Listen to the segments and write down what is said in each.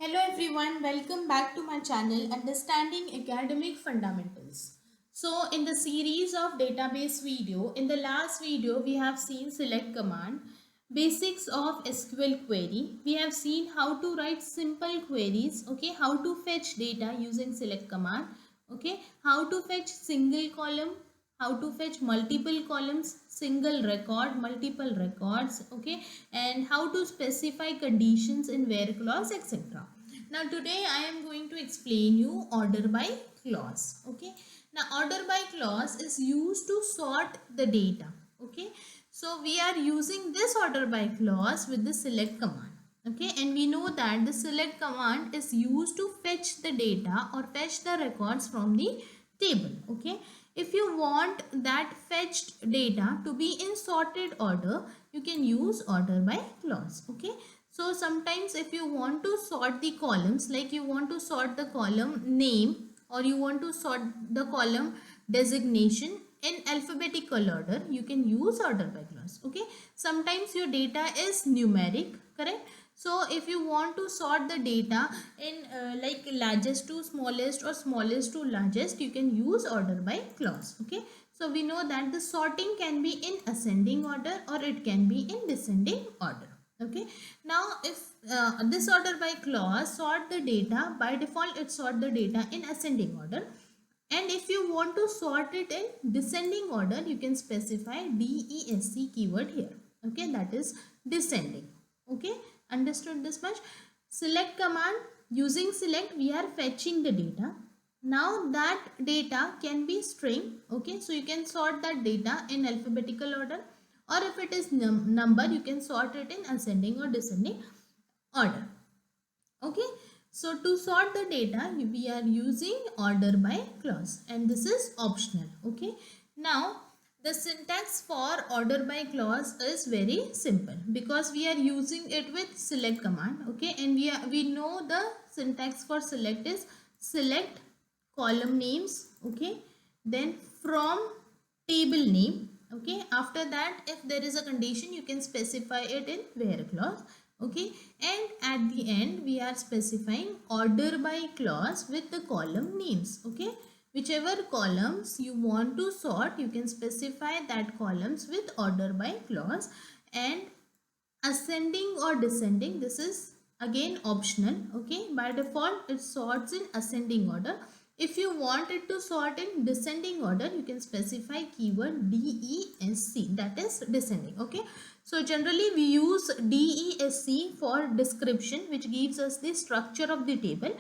Hello everyone, welcome back to my channel Understanding Academic Fundamentals. So in the series of database video, in the last video we have seen select command, basics of SQL query. We have seen how to write simple queries, okay, how to fetch data using select command, okay, how to fetch single column, how to fetch multiple columns, single record, multiple records, okay, and how to specify conditions in where clause, etc. Now today I am going to explain you order by clause. Okay. Now order by clause is used to sort the data. Okay. So we are using this order by clause with the select command. Okay. And we know that the select command is used to fetch the data or fetch the records from the table. Okay. If you want that fetched data to be in sorted order, you can use order by clause. Okay. So sometimes if you want to sort the columns, like you want to sort the column name or you want to sort the column designation in alphabetical order, you can use order by clause. Okay. Sometimes your data is numeric, correct? So if you want to sort the data in like largest to smallest or smallest to largest, you can use order by clause. Okay. So we know that the sorting can be in ascending order or it can be in descending order. Okay. Now if this order by clause sort the data, by default it sort the data in ascending order, and if you want to sort it in descending order, you can specify DESC keyword here. Okay, that is descending. Okay, understood this much? Select command, using select we are fetching the data. Now that data can be string. Okay, so you can sort that data in alphabetical order, or if it is number, you can sort it in ascending or descending order. Okay, so to sort the data we are using order by clause, and this is optional. Okay, now the syntax for order by clause is very simple because we are using it with select command. Okay, and we know the syntax for select is select column names. Okay, then from table name. Okay, after that if there is a condition you can specify it in where clause. Okay, and at the end we are specifying order by clause with the column names. Okay, whichever columns you want to sort, you can specify that columns with order by clause. And ascending or descending, this is again optional. Okay, by default it sorts in ascending order. If you want it to sort in descending order, you can specify keyword DESC, that is descending. Okay, so generally we use DESC for description, which gives us the structure of the table.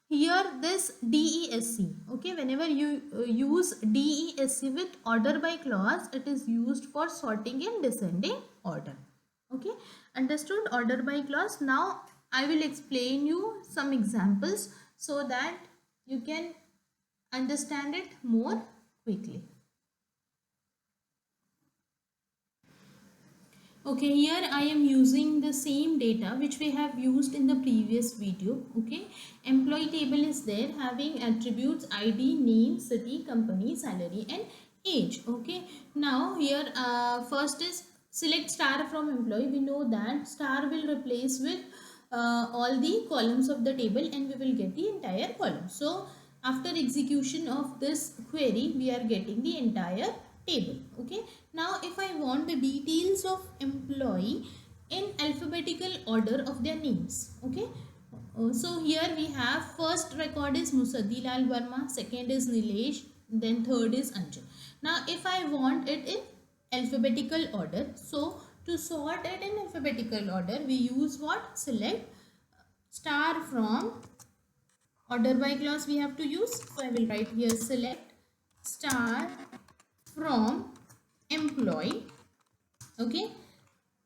Here this DESC, okay, whenever you use DESC with order by clause, it is used for sorting in descending order. Okay, understood order by clause. Now I will explain you some examples so that you can understand it more quickly. Okay, here I am using the same data which we have used in the previous video. Okay, employee table is there having attributes ID, name, city, company, salary and age. Okay, now here first is select star from employee. We know that star will replace with all the columns of the table and we will get the entire column. So after execution of this query, we are getting the entire table. Okay, now if I want the details of employee in alphabetical order of their names. Okay, so here we have first record is Musadilal Verma, second is Nilesh, then third is Anjan. Now if I want it in alphabetical order, so to sort it in alphabetical order we use what? Select star from order by clause we have to use. So I will write here select star from employee. Okay,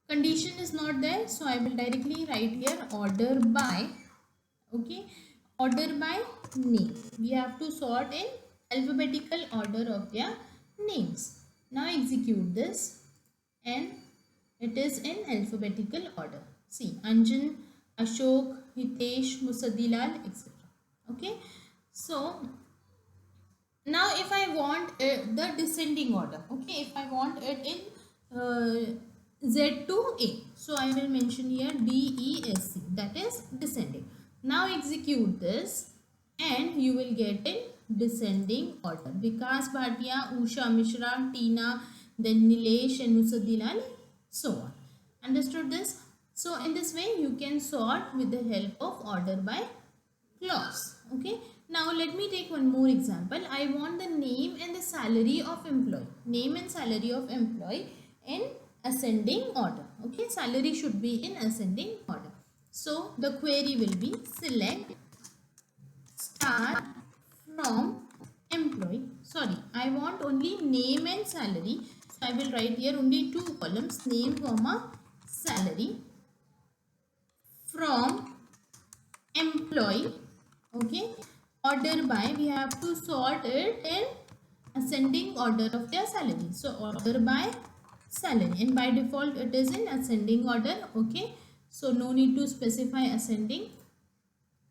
condition is not there, so I will directly write here order by. Okay, order by name. We have to sort in alphabetical order of their names. Now execute this and it is in alphabetical order. See, Anjan, Ashok, Hitesh, Musadilal, etc. Okay, so now if I want the descending order, okay, if I want it in Z to A, so I will mention here DESC, that is descending. Now execute this and you will get in descending order. Vikas Bhatia, Usha Mishra, Tina, then Nilesh and Nusadilal, so on. Understood this? So in this way you can sort with the help of order by clause. Okay. Now let me take one more example. I want the name and the salary of employee. Name and salary of employee in ascending order. Okay. Salary should be in ascending order. So the query will be select star from employee. Sorry, I want only name and salary. So I will write here only two columns, name comma salary from employee. Okay, order by, we have to sort it in ascending order of their salary. So order by salary, and by default it is in ascending order. Okay, so no need to specify ascending.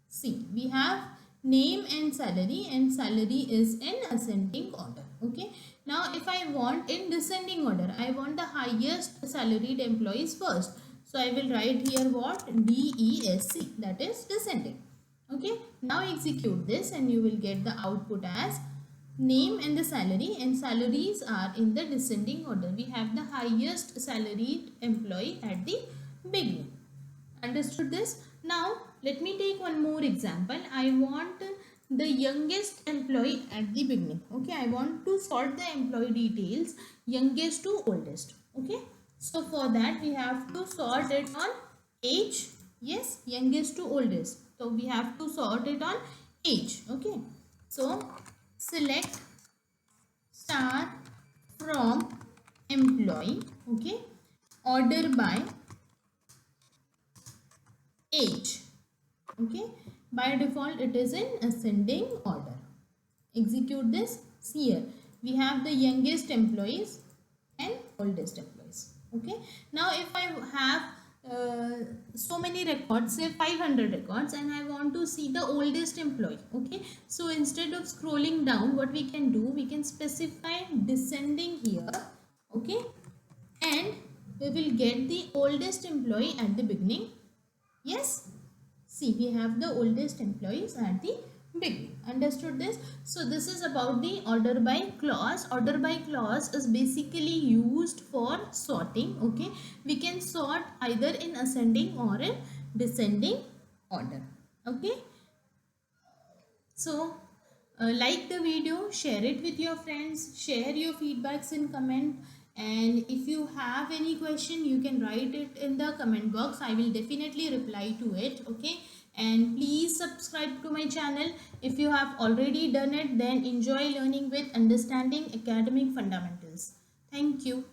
See, we have name and salary is in ascending order. Okay, now if I want in descending order, I want the highest salaried employees first. So I will write here what? DESC, that is descending. Okay, now execute this and you will get the output as name and the salary, and salaries are in the descending order. We have the highest salaried employee at the beginning. Understood this? Now let me take one more example. I want the youngest employee at the beginning. Okay, I want to sort the employee details youngest to oldest. Okay, so for that we have to sort it on age. Yes, youngest to oldest. So we have to sort it on age. Okay, so select star from employee. Okay, order by age. Okay, by default it is in ascending order. Execute this. See here, we have the youngest employees and oldest employees. Okay, now if I have so many records, say 500 records, and I want to see the oldest employee. Okay, so instead of scrolling down, what we can do, we can specify descending here. Okay, and we will get the oldest employee at the beginning. Yes, see, we have the oldest employees at the beginning. Understood this? So this is about the order by clause. Order by clause is basically used for sorting. Okay, we can sort either in ascending or in descending order. Okay, so like the video, share it with your friends, share your feedbacks in comment, and if you have any question you can write it in the comment box. I will definitely reply to it. Okay, and please subscribe to my channel. If you have already done it, then enjoy learning with Understanding Academic Fundamentals. Thank you.